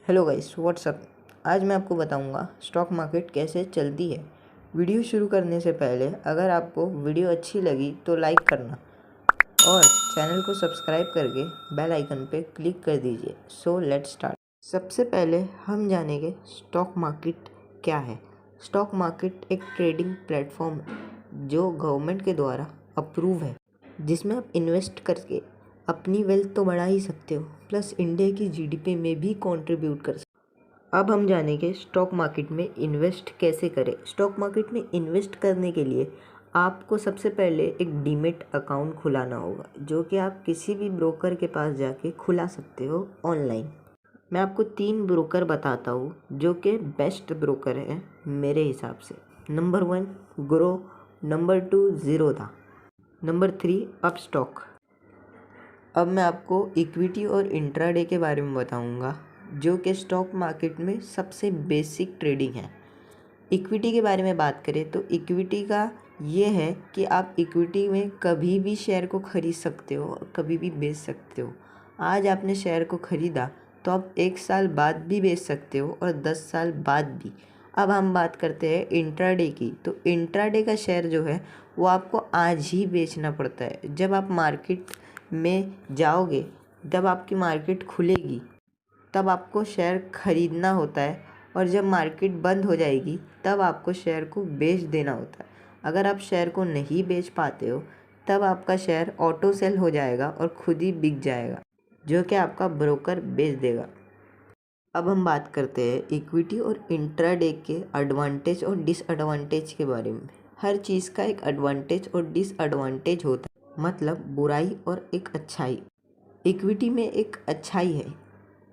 Hello guys, WhatsApp. आज मैं आपको बताऊंगा स्टॉक मार्केट कैसे चलती है। वीडियो शुरू करने से पहले अगर आपको वीडियो अच्छी लगी तो लाइक करना और चैनल को सब्सक्राइब करके बेल आइकन पे क्लिक कर दीजिए। So let's start. सबसे पहले हम जानेंगे स्टॉक मार्केट क्या है। स्टॉक मार्केट एक ट्रेडिंग प्लेटफॉर्म है जो गवर्नमेंट के द्वारा अप्रूव है, जिसमें आप इन्वेस्ट करके अपनी वेल्थ तो बढ़ा ही सकते हो, प्लस इंडिया की जीडीपी में भी कंट्रीब्यूट कर सकते हो। अब हम जानेंगे स्टॉक मार्केट में इन्वेस्ट कैसे करें। स्टॉक मार्केट में इन्वेस्ट करने के लिए आपको सबसे पहले एक डीमैट अकाउंट खुलाना होगा, जो कि आप किसी भी ब्रोकर के पास जाके खुला सकते हो ऑनलाइन। मैं आपको 3 ब्रोकर बताता हूँ जो कि बेस्ट ब्रोकर है मेरे हिसाब से। Number 1 grow, number 2 Zerodha, number 3 Upstox. अब मैं आपको इक्विटी और इंट्राडे के बारे में बताऊंगा, जो कि स्टॉक मार्केट में सबसे बेसिक ट्रेडिंग है। इक्विटी के बारे में बात करें तो इक्विटी का ये है कि आप इक्विटी में कभी भी शेयर को खरीद सकते हो और कभी भी बेच सकते हो। आज आपने शेयर को ख़रीदा तो आप 1 साल बाद भी बेच सकते हो और 10 साल बाद भी। अब हम बात करते हैं इंट्राडे की। तो इंट्राडे का शेयर जो है वो आपको आज ही बेचना पड़ता है। जब आप मार्केट में जाओगे, जब आपकी मार्केट खुलेगी, तब आपको शेयर खरीदना होता है और जब मार्केट बंद हो जाएगी तब आपको शेयर को बेच देना होता है। अगर आप शेयर को नहीं बेच पाते हो तब आपका शेयर ऑटो सेल हो जाएगा और खुद ही बिक जाएगा, जो कि आपका ब्रोकर बेच देगा। अब हम बात करते हैं इक्विटी और इंट्राडे के एडवांटेज और डिसएडवांटेज के बारे में। हर चीज़ का एक एडवांटेज और डिसएडवांटेज होता है, मतलब बुराई और एक अच्छाई। इक्विटी में एक अच्छाई है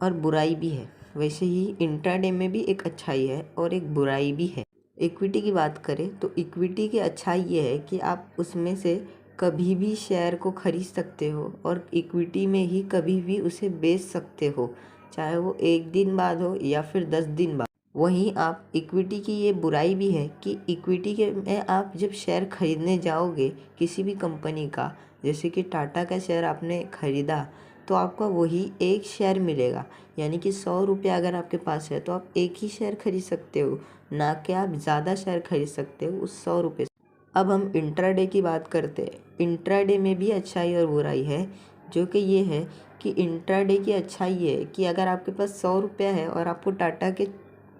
और बुराई भी है, वैसे ही इंट्राडे में भी एक अच्छाई है और एक बुराई भी है। इक्विटी की बात करें तो इक्विटी की अच्छाई ये है कि आप उसमें से कभी भी शेयर को खरीद सकते हो और इक्विटी में ही कभी भी उसे बेच सकते हो, चाहे वो 1 दिन बाद हो या फिर 10 दिन बाद। वहीं आप इक्विटी की ये बुराई भी है कि इक्विटी के में आप जब शेयर खरीदने जाओगे किसी भी कंपनी का, जैसे कि टाटा का शेयर आपने खरीदा तो आपका वही एक शेयर मिलेगा। यानी कि 100 रुपये अगर आपके पास है तो आप एक ही शेयर खरीद सकते हो, ना कि आप ज़्यादा शेयर खरीद सकते हो उस 100 रुपये से। अब हम इंट्राडे की बात करते हैं। इंट्राडे में भी अच्छाई और बुराई है, जो कि ये है कि इंट्राडे की अच्छाई ये है कि अगर आपके पास 100 रुपया है और आपको टाटा के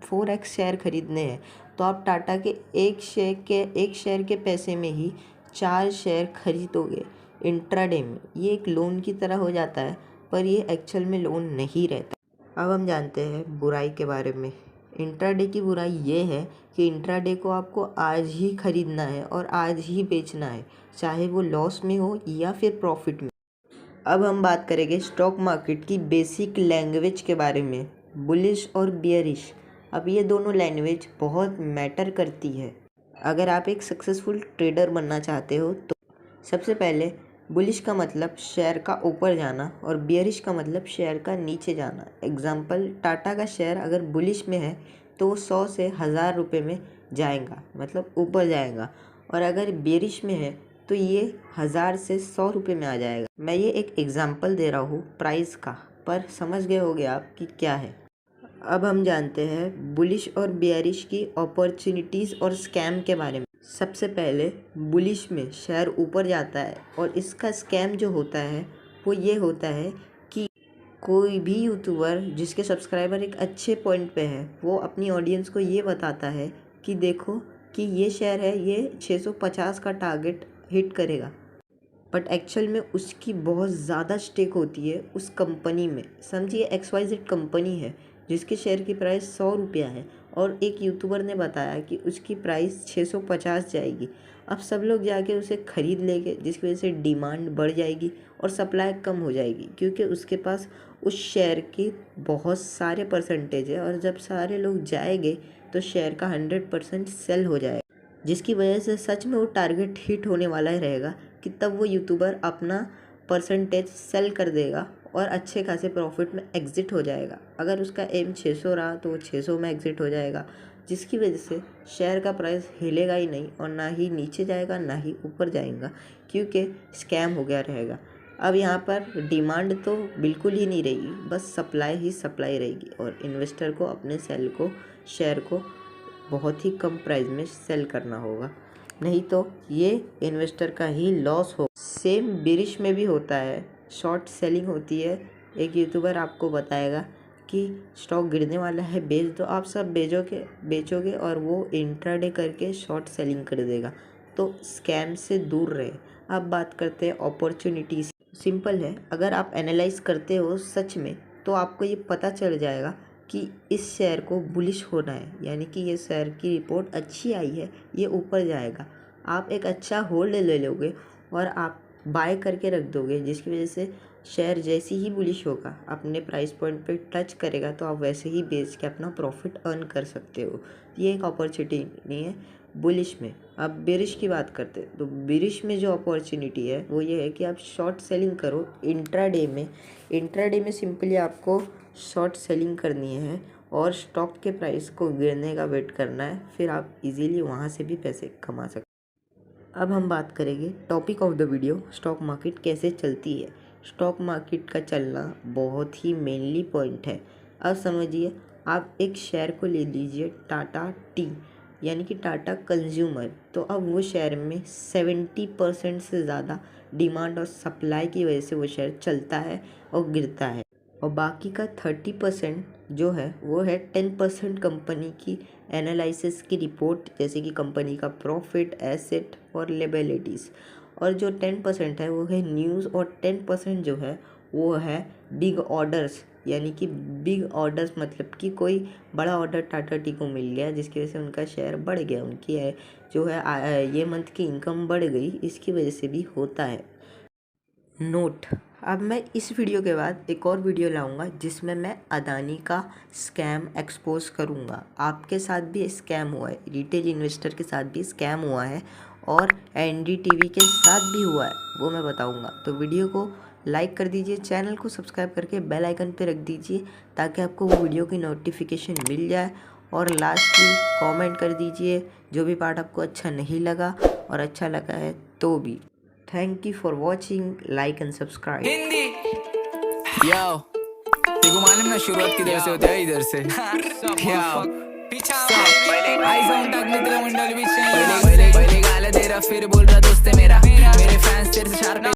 4x शेयर खरीदने हैं तो आप टाटा के एक शेयर के पैसे में ही 4 शेयर खरीदोगे। इंट्राडे में ये एक लोन की तरह हो जाता है, पर ये एक्चुअल में लोन नहीं रहता। अब हम जानते हैं बुराई के बारे में। इंट्राडे की बुराई ये है कि इंट्राडे को आपको आज ही खरीदना है और आज ही बेचना है, चाहे वो लॉस में हो या फिर प्रॉफिट में। अब हम बात करेंगे स्टॉक मार्केट की बेसिक लैंग्वेज के बारे में, बुलिश और बियरिश। अब ये दोनों लैंग्वेज बहुत मैटर करती है। अगर आप एक सक्सेसफुल ट्रेडर बनना चाहते हो तो सबसे पहले बुलिश का मतलब शेयर का ऊपर जाना और बियरिश का मतलब शेयर का नीचे जाना। एग्जाम्पल, टाटा का शेयर अगर बुलिश में है तो वो 100 से 1000 रुपये में जाएगा, मतलब ऊपर जाएगा, और अगर बियरिश में है तो ये 1000 से 100 रुपये में आ जाएगा। मैं ये एक एग्जाम्पल दे रहा हूँ प्राइस का, पर समझ गए होंगे आप कि क्या है। अब हम जानते हैं बुलिश और बियरिश की अपॉर्चुनिटीज़ और स्कैम के बारे में। सबसे पहले बुलिश में शेयर ऊपर जाता है और इसका स्कैम जो होता है वो ये होता है कि कोई भी यूट्यूबर जिसके सब्सक्राइबर एक अच्छे पॉइंट पे है वो अपनी ऑडियंस को ये बताता है कि देखो कि ये शेयर है, ये 650 का टारगेट हिट करेगा, बट एक्चुअल में उसकी बहुत ज़्यादा स्टेक होती है उस कंपनी में। समझिए XYZ कंपनी है जिसके शेयर की प्राइस 100 रुपया है और एक यूट्यूबर ने बताया कि उसकी प्राइस 650 जाएगी। अब सब लोग जाके उसे ख़रीद लेंगे, जिसकी वजह से डिमांड बढ़ जाएगी और सप्लाई कम हो जाएगी, क्योंकि उसके पास उस शेयर की बहुत सारे परसेंटेज है और जब सारे लोग जाएंगे तो शेयर का 100% सेल हो जाएगा, जिसकी वजह से सच में वो टारगेट हिट होने वाला ही रहेगा कि तब वो यूट्यूबर अपना परसेंटेज सेल कर देगा और अच्छे खासे प्रॉफिट में एग्ज़िट हो जाएगा। अगर उसका एम 600 रहा तो वो 600 में एग्ज़िट हो जाएगा, जिसकी वजह से शेयर का प्राइस हिलेगा ही नहीं और ना ही नीचे जाएगा ना ही ऊपर जाएगा, क्योंकि स्कैम हो गया रहेगा। अब यहाँ पर डिमांड तो बिल्कुल ही नहीं रहेगी, बस सप्लाई ही सप्लाई रहेगी और इन्वेस्टर को अपने शेयर को बहुत ही कम प्राइस में सेल करना होगा, नहीं तो ये इन्वेस्टर का ही लॉस हो। सेम बेरिश में भी होता है, शॉर्ट सेलिंग होती है। एक यूट्यूबर आपको बताएगा कि स्टॉक गिरने वाला है, बेच दो, आप सब बेचोगे और वो इंट्राडे करके शॉर्ट सेलिंग कर देगा। तो स्कैम से दूर रहे। अब बात करते हैं अपॉर्चुनिटीज़। सिंपल है, अगर आप एनालाइज करते हो सच में तो आपको ये पता चल जाएगा कि इस शेयर को बुलिश होना है, यानी कि ये शेयर की रिपोर्ट अच्छी आई है, ये ऊपर जाएगा। आप एक अच्छा होल्ड ले लोगे और आप बाय करके रख दोगे, जिसकी वजह से शेयर जैसे ही बुलिश होगा, अपने प्राइस पॉइंट पे टच करेगा तो आप वैसे ही बेच के अपना प्रॉफिट अर्न कर सकते हो। ये एक अपॉर्चुनिटी नहीं है बुलिश में। अब बेरिश की बात करते हैं तो बेरिश में जो अपॉर्चुनिटी है वो ये है कि आप शॉर्ट सेलिंग करो इंट्राडे में। इंट्राडे में सिंपली आपको शॉर्ट सेलिंग करनी है और स्टॉक के प्राइस को गिरने का वेट करना है, फिर आप इजीली वहाँ से भी पैसे कमा सकते हैं। अब हम बात करेंगे topic of the video, stock market कैसे चलती है। स्टॉक मार्केट का चलना बहुत ही मेनली पॉइंट है। अब समझिए, आप एक शेयर को ले लीजिए टाटा टी, यानी कि टाटा कंज्यूमर। तो अब वो शेयर में 70% से ज़्यादा डिमांड और सप्लाई की वजह से वो शेयर चलता है और गिरता है, और बाकी का 30% जो है वो है 10% कंपनी की एनालिसिस की रिपोर्ट, जैसे कि कंपनी का प्रॉफिट, एसेट और लेबिलिटीज़। और जो 10% है वो है न्यूज़, और 10% जो है वो है बिग ऑर्डर्स, यानी कि बिग ऑर्डर्स मतलब कि कोई बड़ा ऑर्डर टाटा टी को मिल गया जिसकी वजह से उनका शेयर बढ़ गया, उनकी जो है ये मंथ की इनकम बढ़ गई, इसकी वजह से भी होता है। नोट, अब मैं इस वीडियो के बाद एक और वीडियो लाऊंगा जिसमें मैं अदानी का स्कैम एक्सपोज करूंगा। आपके साथ भी स्कैम हुआ है, रिटेल इन्वेस्टर के साथ भी स्कैम हुआ है और एनडीटीवी के साथ भी हुआ है, वो मैं बताऊंगा। तो वीडियो को लाइक कर दीजिए, चैनल को सब्सक्राइब करके बेल आइकन पे रख दीजिए ताकि आपको वो वीडियो की नोटिफिकेशन मिल जाए। और लास्टली कमेंट कर दीजिए जो भी पार्ट आपको अच्छा नहीं लगा, और अच्छा लगा है तो भी। Thank you for watching, like and subscribe. Hindi यो देखो मालूम ना शुरुआत किधर से होती है, इधर से पहले गाल दे रहा फिर बोल रहा दोस्त मेरा, मेरे फैंस तेरे से शार्प